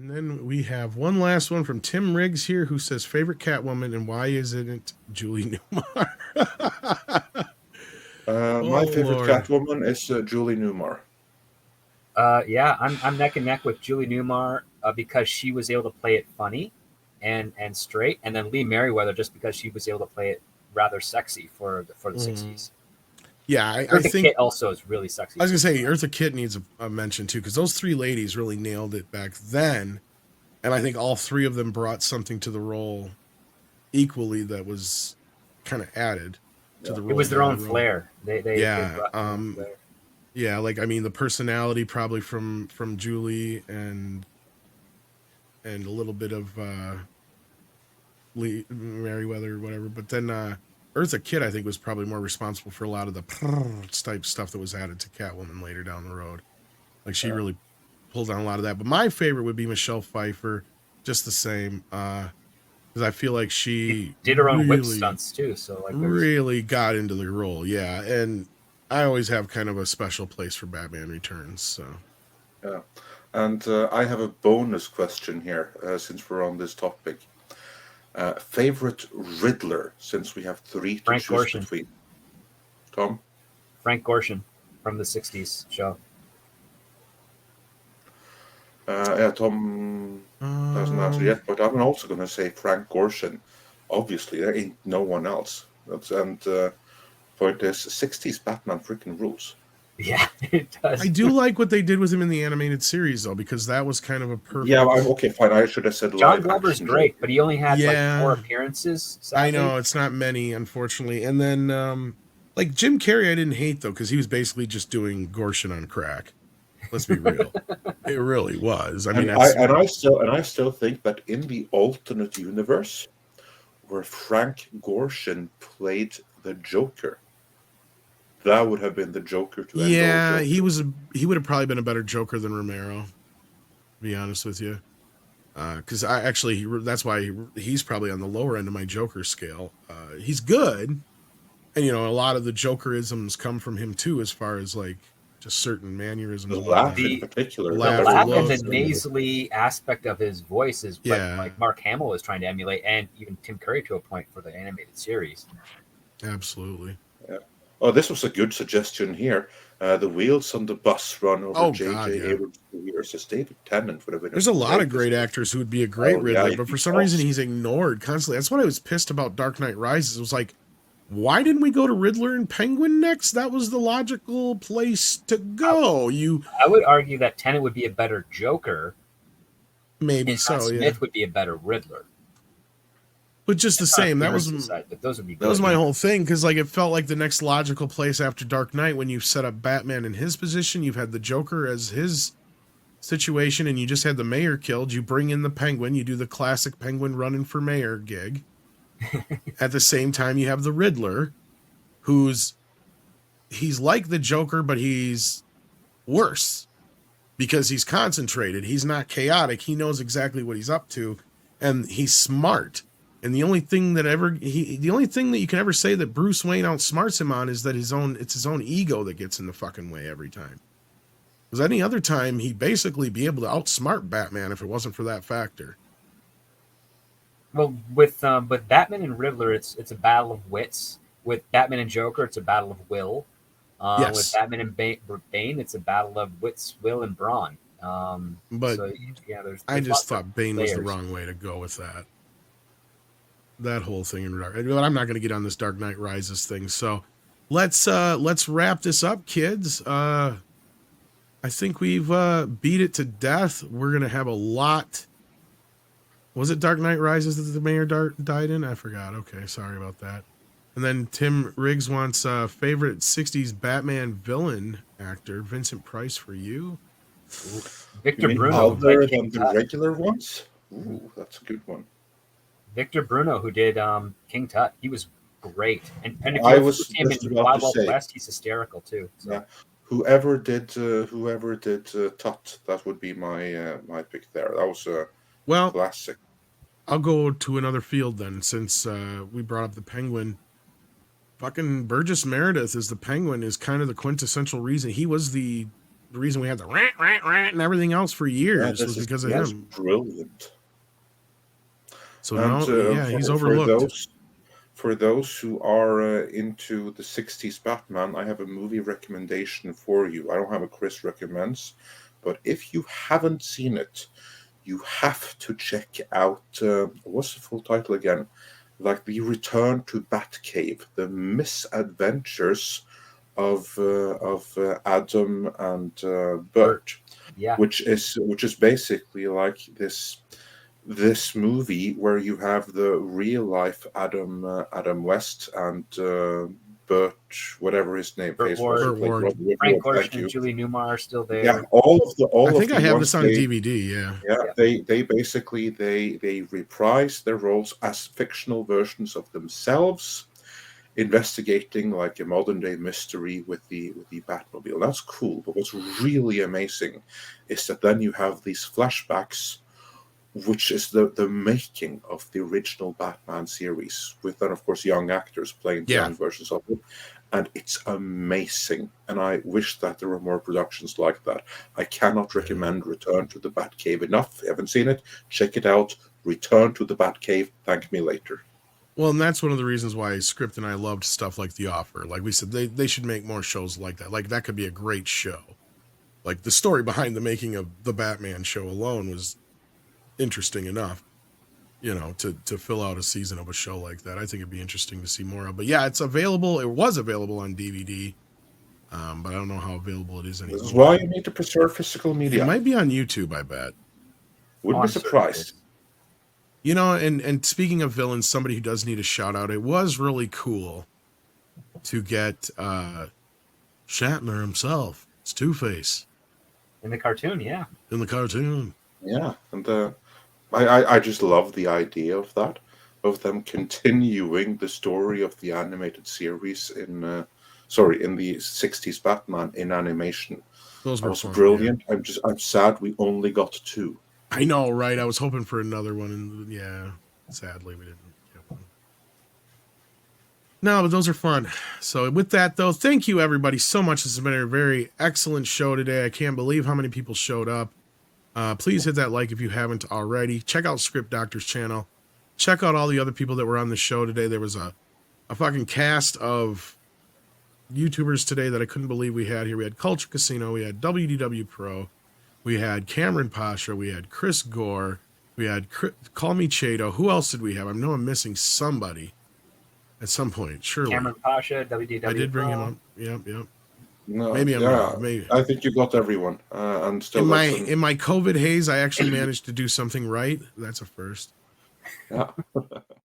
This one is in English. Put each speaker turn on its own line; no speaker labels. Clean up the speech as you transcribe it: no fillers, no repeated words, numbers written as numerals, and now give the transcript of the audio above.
And then we have one last one from Tim Riggs here, who says favorite Catwoman and why isn't it Julie Newmar?
My favorite Catwoman is Julie Newmar.
Yeah, I'm neck and neck with Julie Newmar because she was able to play it funny and straight, and then Lee Merriweather just because she was able to play it rather sexy for the 60s.
Yeah, I think
Kitt also is really sexy.
I was gonna say Eartha Kitt needs a mention too, because those three ladies really nailed it back then, and I think all three of them brought something to the role equally that was kind of added to the role.
It was their own flair. They
flair. Yeah, like I mean the personality probably from Julie and a little bit of Lee Merriweather or whatever, but then Eartha Kitt, I think, was probably more responsible for a lot of the type stuff that was added to Catwoman later down the road. Like she really pulled down a lot of that. But my favorite would be Michelle Pfeiffer, just the same, because I feel like she
did her own whip stunts too. So like
really got into the role, yeah. And I always have kind of a special place for Batman Returns. So
yeah, and I have a bonus question here since we're on this topic. Favorite Riddler, since we have three to choose between. Tom?
Frank Gorshin from the 60s show.
Yeah, Tom hasn't answered yet, but I'm also going to say Frank Gorshin. Obviously, there ain't no one else. And for this 60s Batman freaking rules.
Yeah, it does.
I do like what they did with him in the animated series, though, because that was kind of a perfect...
Yeah, okay, fine. I should have said
John Glover's great, but he only had like 4 appearances.
Sadly. I know, it's not many, unfortunately. And then, like, Jim Carrey I didn't hate, though, because he was basically just doing Gorshin on crack. Let's be real. It really was. I mean,
I still think that in the alternate universe, where Frank Gorshin played the Joker, that would have been the Joker to end.
Yeah, he would have probably been a better Joker than Romero, to be honest with you. Because that's why he's probably on the lower end of my Joker scale. He's good, and a lot of the Jokerisms come from him too, as far as like just certain mannerisms.
The laugh in particular,
the laugh and the nasally aspect of his voice is what like Mark Hamill is trying to emulate, and even Tim Curry to a point for the animated series.
Absolutely.
Yeah. Oh, this was a good suggestion here. The wheels on the bus run over J.J. Abrams versus David Tennant would have been.
There's a lot of great actors who would be a great Riddler, but for some reason he's ignored constantly. That's what I was pissed about Dark Knight Rises. It was like, why didn't we go to Riddler and Penguin next? That was the logical place to go.
I would argue that Tennant would be a better Joker.
Maybe so.
Smith would be a better Riddler.
But just the same, that was my whole thing, because like it felt like the next logical place after Dark Knight, when you set up Batman in his position, you've had the Joker as his situation, and you just had the mayor killed. You bring in the Penguin, you do the classic Penguin running for mayor gig. At the same time, you have the Riddler, he's like the Joker, but he's worse because he's concentrated. He's not chaotic. He knows exactly what he's up to, and he's smart. And the only thing that you can ever say that Bruce Wayne outsmarts him on is that it's his own ego that gets in the fucking way every time. Because any other time, he'd basically be able to outsmart Batman if it wasn't for that factor.
Well, with Batman and Riddler, it's a battle of wits. With Batman and Joker, it's a battle of will.
Yes.
With Batman and Bane, it's a battle of wits, will, and brawn.
But
so, there's
I just thought Bane
layers.
Was the wrong way to go with that. That whole thing in Dark. I'm not going to get on this Dark Knight Rises thing. So let's wrap this up, kids. I think we've beat it to death. We're going to have a lot. Was it Dark Knight Rises that the mayor died in? I forgot. Okay, sorry about that. And then Tim Riggs wants favorite 60s Batman villain actor, Vincent Price for you.
Victor Bruno.
Other than the regular ones? Ooh, that's a good one.
Victor Bruno, who did King Tut, he was great. And if
I
you
was
him in Wild Wild West, he's hysterical too. So.
Yeah. Whoever did Tut, that would be my pick there. That was a classic.
I'll go to another field then, since we brought up the Penguin. Fucking Burgess Meredith as the Penguin is kind of the quintessential reason. He was the the reason we had the rant and everything else for years was because of him.
Brilliant.
So now, he's overlooked.
For those who are into the 60s Batman, I have a movie recommendation for you. I don't have a Chris recommends, but if you haven't seen it, you have to check out, what's the full title again? Like The Return to Batcave, The Misadventures of Adam and Bert, which is basically like this movie where you have the real life Adam West and Bert, whatever his name is,
Frank
Gorshin and Julie Newmar are still there.
Yeah, I think I
have this on DVD.
They basically they reprise their roles as fictional versions of themselves, investigating like a modern day mystery with the Batmobile. That's cool. But what's really amazing is that then you have these flashbacks, which is the making of the original Batman series, with then, of course, young actors playing young versions of it. And it's amazing. And I wish that there were more productions like that. I cannot recommend Return to the Batcave enough. If you haven't seen it, check it out. Return to the Batcave. Thank me later.
Well, and that's one of the reasons why Script and I loved stuff like The Offer. Like we said, they should make more shows like that. Like, that could be a great show. Like, the story behind the making of the Batman show alone was interesting enough, to fill out a season of a show like that. I think it'd be interesting to see more of. But yeah, it's available. It was available on DVD, but I don't know how available it is anymore.
This is why you need to preserve physical media.
It might be on YouTube, I bet.
Wouldn't be surprised.
And speaking of villains, somebody who does need a shout out, it was really cool to get Shatner himself. It's Two-Face.
In the cartoon, yeah.
In the cartoon.
Yeah, and I just love the idea of that, of them continuing the story of the animated series in the 60s Batman in animation.
Those were
fun, brilliant. Yeah. I'm sad we only got 2.
I know, right? I was hoping for another one, and sadly we didn't get one. No, but those are fun. So with that, though, thank you everybody so much. This has been a very excellent show today. I can't believe how many people showed up. Please hit that like if you haven't already. Check out Script Doctor's channel. Check out all the other people that were on the show today. There was a fucking cast of YouTubers today that I couldn't believe we had here. We had Culture Casino. We had WDW Pro. We had Cameron Pasha. We had Chris Gore. We had Call Me Chato. Who else did we have? I know I'm missing somebody at some point. Surely.
Cameron Pasha, WDW
I did bring
Pro.
him up. Yep.
No,
maybe I'm wrong. Maybe.
I think you got everyone. And still
in my COVID haze, I actually managed to do something right. That's a first.
Yeah.